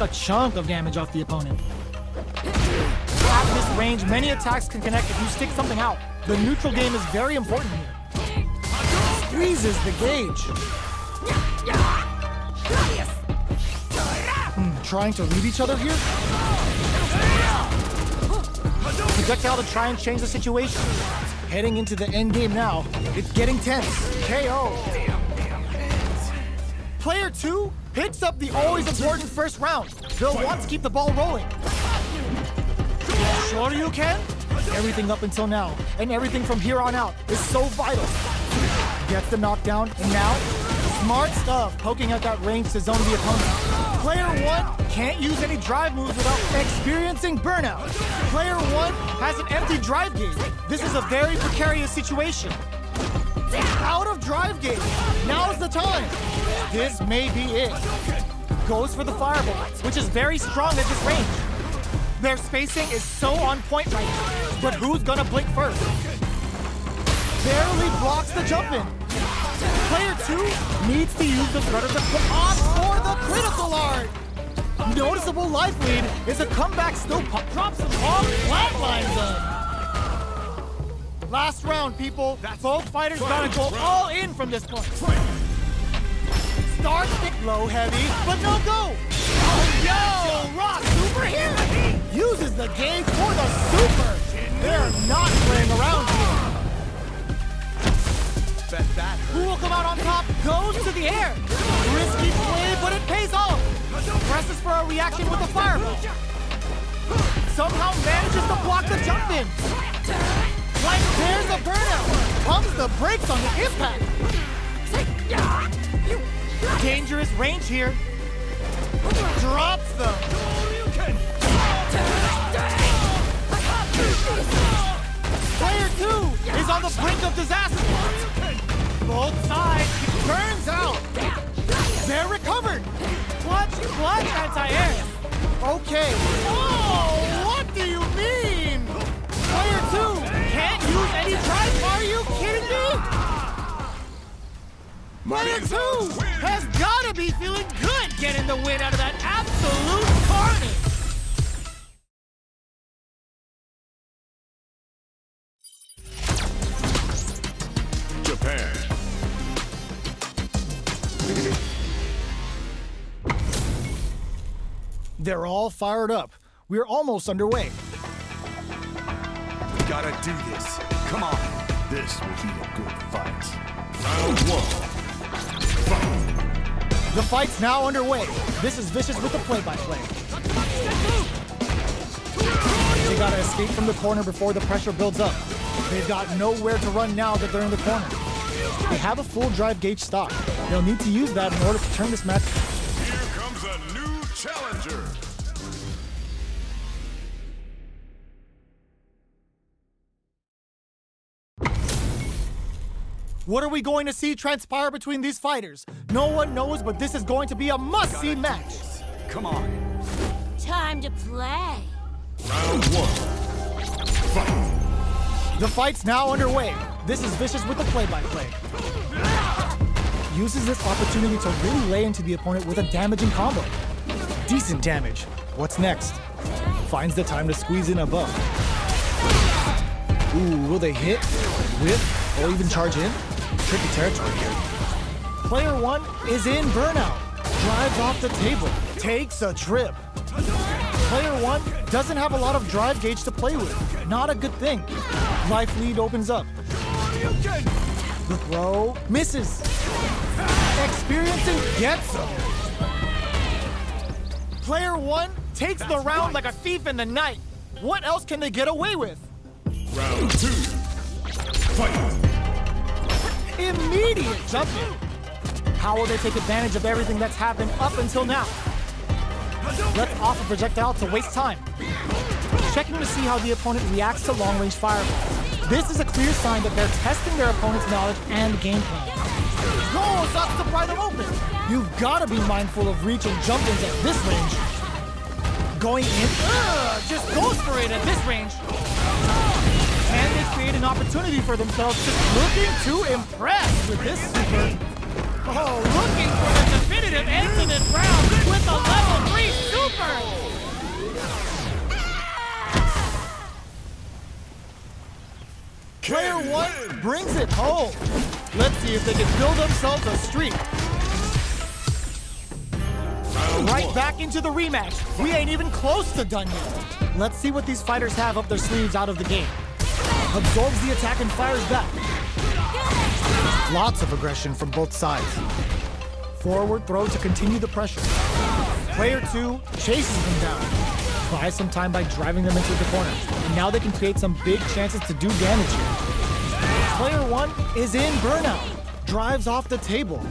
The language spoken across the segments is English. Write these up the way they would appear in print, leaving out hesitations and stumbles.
a chunk of damage off the opponent. At this range, many attacks can connect if you stick something out. The neutral game is very important here. Squeezes the gauge. Trying to read each other here? Projectile to try and change the situation. Heading into the end game now. It's getting tense. KO. Player 2 picks up the always important first round. They'll want to keep the ball rolling. Sure you can? Everything up until now, and everything from here on out is so vital. Gets the knockdown, and now, smart stuff, poking at that range to zone the opponent. Player 1 can't use any drive moves without experiencing burnout. Player 1 has an empty drive gauge. This is a very precarious situation. Out of drive gauge. Now's the time. This may be it. Goes for the fireball, which is very strong at this range. Their spacing is so on point right now, but who's gonna blink first? Barely blocks the jump in. Player 2 needs to use the threat of the on for the critical art. Noticeable life lead is a comeback still pop. Drops him off, flatlines him. Last round, people. Both fighters gotta go all in from this point. Start low heavy, but no go. Oh, yo! Rock super here! Uses the gauge for the super! They're not playing around here. Bet that hurt. Who will come out on top goes to the air. Risky play, but it pays off. Presses for a reaction with a fireball. Somehow manages to block the jump in. Like there's a burnout. Pumps the brakes on the impact. Dangerous range here. Drops them. Player 2 is on the brink of disaster. Both sides. Burns out. They're recovered. Clutch anti-air. Okay. Oh, what do you mean? Player 2 can't use any drive. Are you kidding me? Player 2 has got to be feeling good getting the win out of that absolute carnage. Japan. They're all fired up. We're almost underway. Gotta do this. Come on. This will be a good fight. Round 1. The fight's now underway. This is Vicious with the play-by-play. They gotta escape from the corner before the pressure builds up. They've got nowhere to run now that they're in the corner. They have a full drive gauge stock. They'll need to use that in order to turn this match. Here comes a new challenger. What are we going to see transpire between these fighters? No one knows, but this is going to be a must-see match. Come on. Time to play. Round 1. Fight. The fight's now underway. This is Vicious with the play-by-play. Uses this opportunity to really lay into the opponent with a damaging combo. Decent damage. What's next? Finds the time to squeeze in a buff. Ooh, will they hit, whip, or even charge in? Tricky territory here. Player 1 is in burnout. Drives off the table. Takes a trip. Player 1 doesn't have a lot of drive gauge to play with. Not a good thing. Life lead opens up. The throw misses. Experiencing gets him. Player 1 takes the round like a thief in the night. What else can they get away with? Round 2. Fight. Immediate jump in. How will they take advantage of everything that's happened up until now? Let's off a projectile to waste time. Checking to see how the opponent reacts to long-range fireballs. This is a clear sign that they're testing their opponent's knowledge and game plan. Goal sucks to pry them open. You've got to be mindful of reach and jump-ins at this range. Going in, just goes for it at this range. Can they create an opportunity for themselves, just looking to impress with this super? Oh, looking for the definitive end to this round with a level 3 super! brings it home. Let's see if they can build themselves a streak. Right back into the rematch. We ain't even close to done yet. Let's see what these fighters have up their sleeves out of the game. Absorbs the attack and fires back. Lots of aggression from both sides. Forward throw to continue the pressure. Player 2 chases them down. Buys some time by driving them into the corners. And now they can create some big chances to do damage here. Player 1 is in burnout. Drives off the table.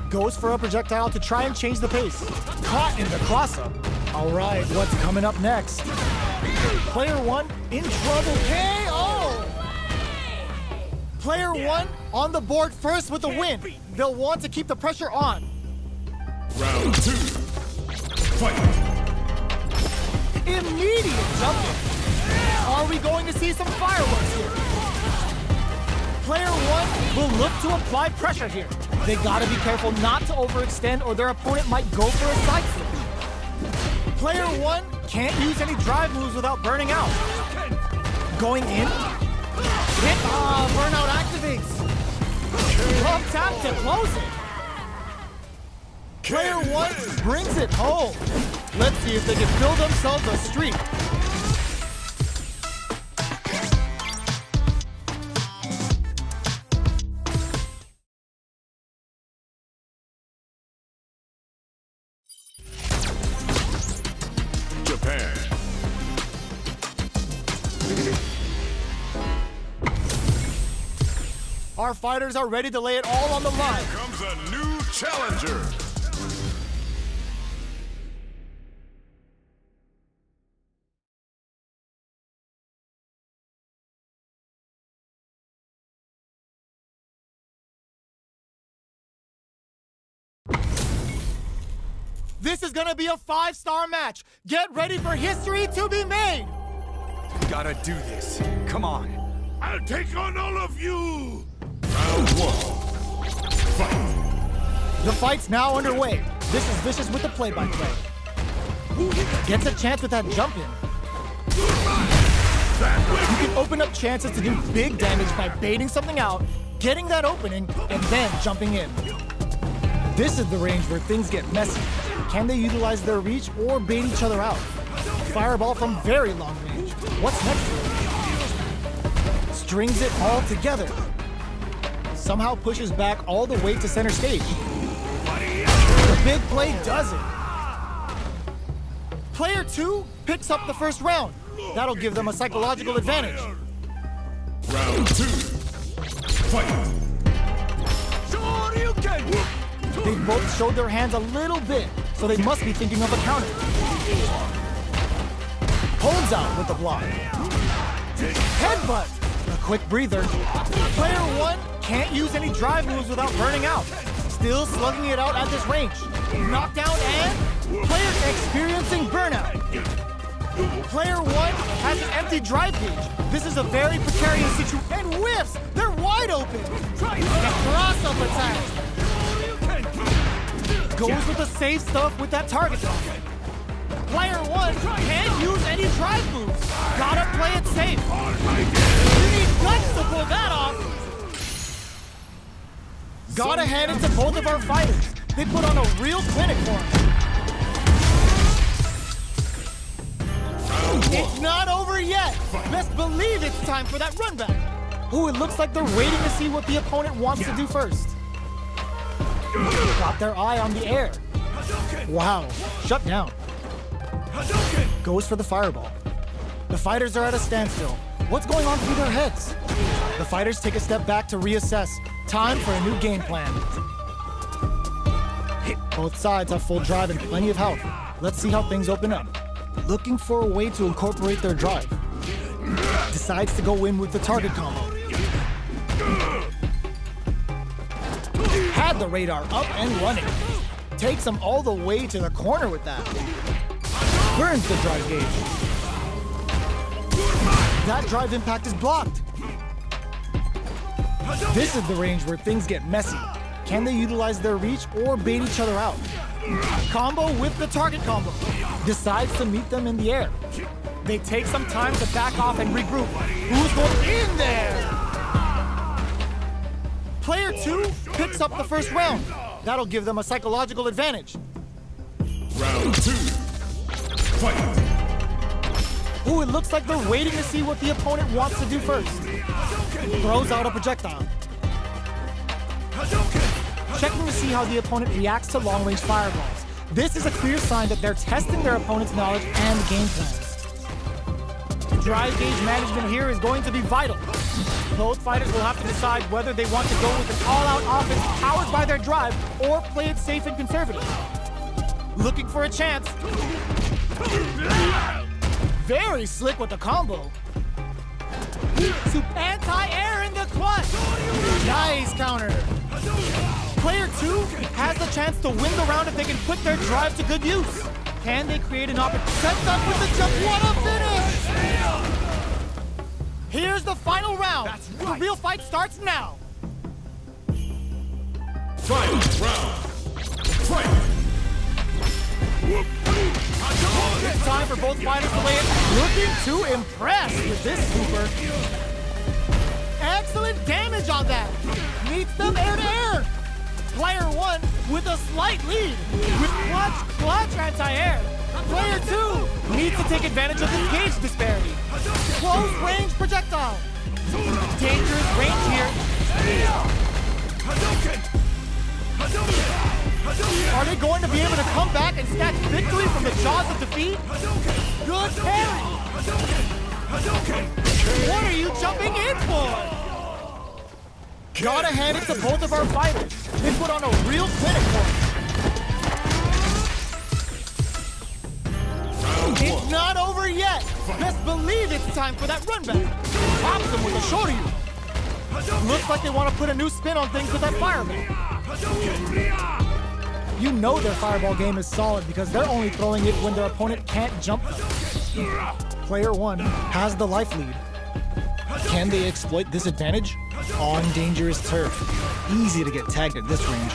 Goes for a projectile to try and change the pace. Caught in the cross-up. All right, what's coming up next? Player 1 in trouble. KO! Player 1 on the board first with the win. They'll want to keep the pressure on. Round 2. Fight. Immediate jumping. Are we going to see some fireworks here? Player 1 will look to apply pressure here. They gotta be careful not to overextend or their opponent might go for a side switch. Player 1 can't use any drive moves without burning out. Going in. Hit. Burnout activates. Love tap to close it. Player 1 brings it home. Let's see if they can build themselves a streak. Japan. Our fighters are ready to lay it all on the line. Comes a new challenger. This is gonna be a 5-star match. Get ready for history to be made. Gotta do this. Come on. I'll take on all of you. Round 1. Fight. The fight's now underway. This is Vicious with the play-by-play. Gets a chance with that jump in. You can open up chances to do big damage by baiting something out, getting that opening, and then jumping in. This is the range where things get messy. Can they utilize their reach or bait each other out? Fireball from very long range. What's next for him? Strings it all together. Somehow pushes back all the way to center stage. The big play does it. Player 2 picks up the first round. That'll give them a psychological advantage. Round 2. Fight. They've both showed their hands a little bit, so they must be thinking of a counter. Holds out with the block. Headbutt. A quick breather. Player 1 can't use any drive moves without burning out. Still slugging it out at this range. Knockdown and player experiencing burnout. Player 1 has an empty drive gauge. This is a very precarious situation. And whiffs! They're wide open! A cross-up attack! Goes with the safe stuff with that target lock. Player 1 can't use any drive moves. Gotta play it safe. You need guts to pull that off. Gotta hand it to both of our fighters. They put on a real clinic for him. It's not over yet. Best believe it's time for that run back. Ooh, it looks like they're waiting to see what the opponent wants to do first. Got their eye on the air. Wow, shut down. Goes for the fireball. The fighters are at a standstill. What's going on through their heads? The fighters take a step back to reassess. Time for a new game plan. Both sides have full drive and plenty of health. Let's see how things open up. Looking for a way to incorporate their drive. Decides to go in with the target combo. Had the radar up and running. Takes them all the way to the corner with that. Burns the drive gauge. That drive impact is blocked. This is the range where things get messy. Can they utilize their reach or bait each other out? Combo with the target combo. Decides to meet them in the air. They take some time to back off and regroup. Who's going in there? Player 2 picks up the first round. That'll give them a psychological advantage. Round 2. Fight. Ooh, it looks like they're waiting to see what the opponent wants to do first. Throws out a projectile. Checking to see how the opponent reacts to long-range fireballs. This is a clear sign that they're testing their opponent's knowledge and game plans. Drive gauge management here is going to be vital. Both fighters will have to decide whether they want to go with an all-out offense powered by their drive or play it safe and conservative. Looking for a chance. Very slick with the combo. To anti-air in the clutch. Nice counter. Player 2 has the chance to win the round if they can put their drive to good use. Can they create an opportunity? Sets up with the jump. What a finish! Here's the final round. The real fight starts now. Final round. Fight. It's time for both fighters to weigh in. Looking to impress with this super. Excellent damage on that. Meets them air to air. Player 1 with a slight lead. With clutch anti-air. Player 2 needs to take advantage of this gauge disparity. Close range projectile. Dangerous range here. Are they going to be able to come back and snatch victory from the jaws of defeat? Good parry! What are you jumping in for? Gotta hand it to both of our fighters. They put on a real clinic for us. It's not over yet. Best believe it's time for that run back. Pops them with a shoryu. Looks like they want to put a new spin on things with that fireball. You know their fireball game is solid because they're only throwing it when their opponent can't jump them. Player 1 has the life lead. Can they exploit this advantage? On dangerous turf. Easy to get tagged at this range.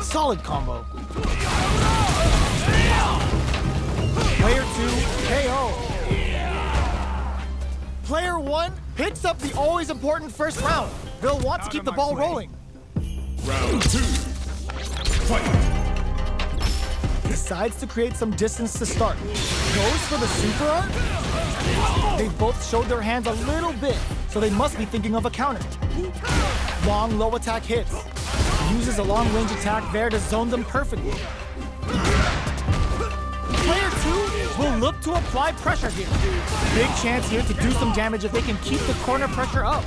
Solid combo. Player 2 KO. Player 1 picks up the always important first round. They'll want to keep the ball rolling. Round 2. Fight. Decides to create some distance to start. Goes for the super art. They both showed their hands a little bit, so they must be thinking of a counter. Long low attack hits. Uses a long range attack there to zone them perfectly. Player 2 will look to apply pressure here. Big chance here to do some damage if they can keep the corner pressure up.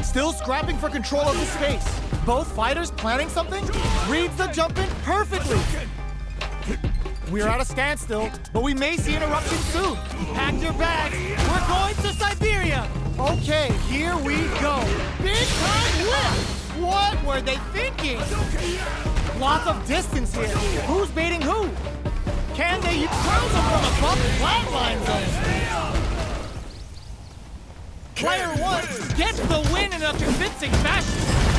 Still scrapping for control of the space. Both fighters planning something? Reads the jump in perfectly. We're at a standstill, but we may see an eruption soon. Pack your bags. We're going to Siberia. Okay, here we go. Big time whip. What were they thinking? Lots of distance here. Who's baiting who? Can they throw them from above the flatline zone? Player 1 gets the win in a convincing fashion.